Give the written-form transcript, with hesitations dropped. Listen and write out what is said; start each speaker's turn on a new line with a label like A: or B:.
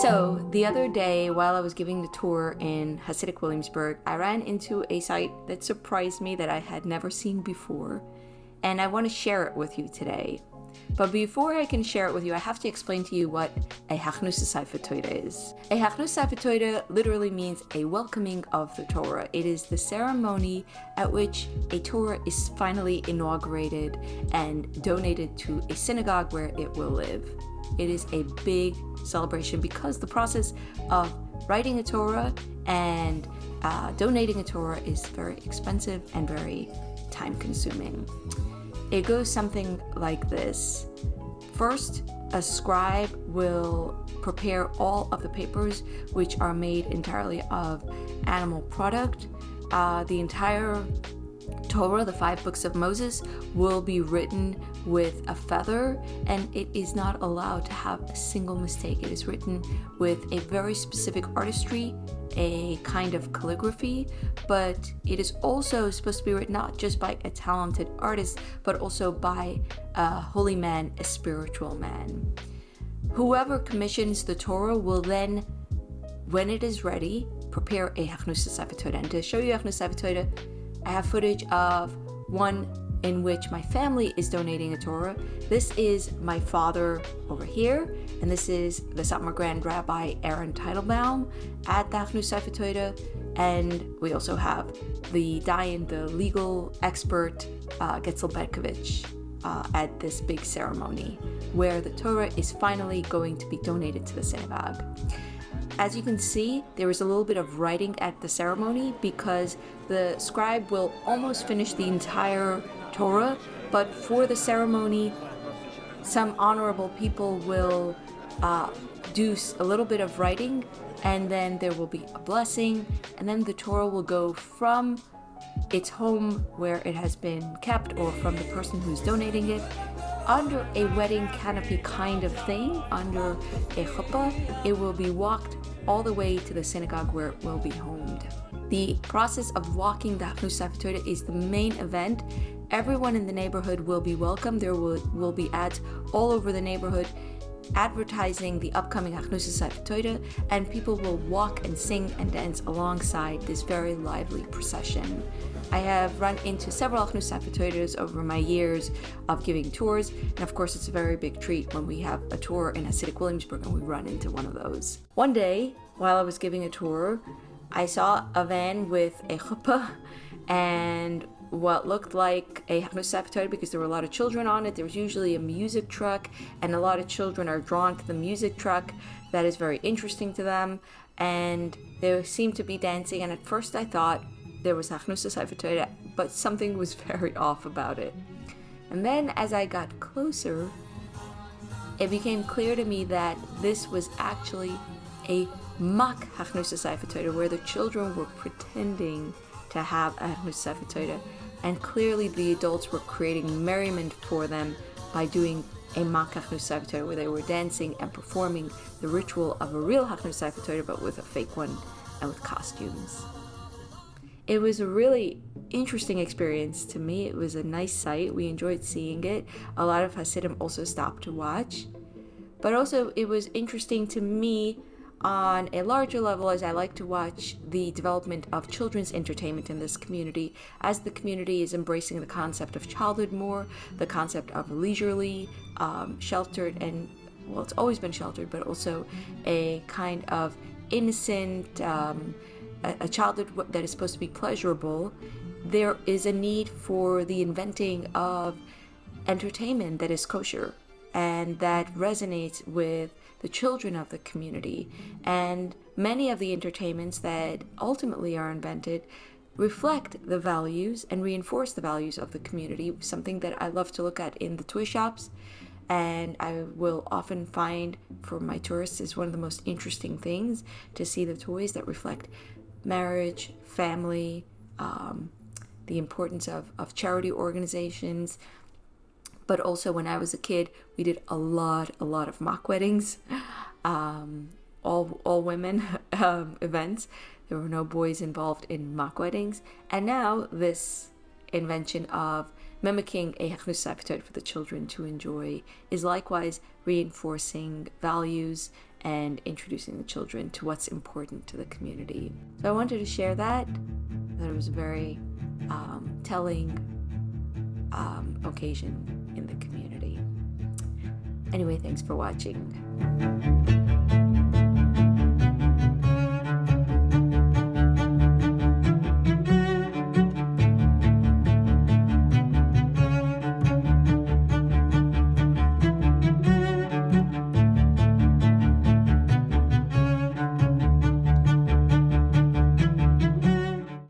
A: So the other day, while I was giving the tour in Hasidic Williamsburg, I ran into a site that surprised me that I had never seen before, and I want to share it with you today. But before I can share it with you, I have to explain to you what a Hachnus Sefer Torah is. A Hachnus Sefer Torah literally means a welcoming of the Torah. It is the ceremony at which a Torah is finally inaugurated and donated to a synagogue where it will live. It is a big celebration because the process of writing a Torah and donating a Torah is very expensive and very time-consuming. It goes something like this. First, a scribe will prepare all of the papers, which are made entirely of animal product. The entire Torah, the 5 books of Moses, will be written with a feather, and it is not allowed to have a single mistake. It is written with a very specific artistry, a kind of calligraphy, but it is also supposed to be written not just by a talented artist, but also by a holy man, a spiritual man. Whoever commissions the Torah will then, when it is ready, prepare a Hachnus Sefer Torah. And to show you Hachnus Sefer Torah, I have footage of one in which my family is donating a Torah. This is my father over here, and this is the Satmar Grand Rabbi Aaron Teitelbaum at the Hachnus Sefer Torah, and we also have the Dayan, the legal expert, Gitzel Betkovich, at this big ceremony where the Torah is finally going to be donated to the synagogue. As you can see, there is a little bit of writing at the ceremony because the scribe will almost finish the entire Torah, but for the ceremony, some honorable people will do a little bit of writing, and then there will be a blessing, and then the Torah will go from its home where it has been kept, or from the person who's donating it, under a wedding canopy kind of thing, under a chuppah. It will be walked all the way to the synagogue where it will be homed. The process of walking the Hachnus Sefer Torah is the main event. Everyone in the neighborhood will be welcome. There will be ads all over the neighborhood advertising the upcoming Hachnus Sefer Torah, and people will walk and sing and dance alongside this very lively procession. I have run into several Hachnus Sefer Torahs over my years of giving tours, and of course it's a very big treat when we have a tour in Hasidic Williamsburg and we run into one of those. One day, while I was giving a tour, I saw a van with a chuppah and what looked like a Hachnus Sefer Torah because there were a lot of children on it. There was usually a music truck, and a lot of children are drawn to the music truck. That is very interesting to them, and they seemed to be dancing, and at first I thought there was Hachnus Sefer Torah, but something was very off about it. And then as I got closer, it became clear to me that this was actually a mock Hachnus Sefer Torah, where the children were pretending to have a Hachnus Sefer Torah, and clearly the adults were creating merriment for them by doing a mock Hachnus Sefer Torah, where they were dancing and performing the ritual of a real Hachnus Sefer Torah, but with a fake one and with costumes. It was a really interesting experience to me. It was a nice sight. We enjoyed seeing it. A lot of Hasidim also stopped to watch. But also it was interesting to me on a larger level, as I like to watch the development of children's entertainment in this community, as the community is embracing the concept of childhood more, the concept of leisurely, sheltered, and, well, it's always been sheltered, but also a kind of innocent, a childhood that is supposed to be pleasurable. There is a need for the inventing of entertainment that is kosher and that resonates with the children of the community. And many of the entertainments that ultimately are invented reflect the values and reinforce the values of the community, something that I love to look at in the toy shops. And I will often find for my tourists is one of the most interesting things to see the toys that reflect marriage, family, the importance of charity organizations. But also when I was a kid, we did a lot of mock weddings, all women events. There were no boys involved in mock weddings. And now this invention of mimicking a Hachnus Sefer Torah for the children to enjoy is likewise reinforcing values and introducing the children to what's important to the community. So I wanted to share that. That it was a very telling occasion in the community. Anyway, thanks for watching.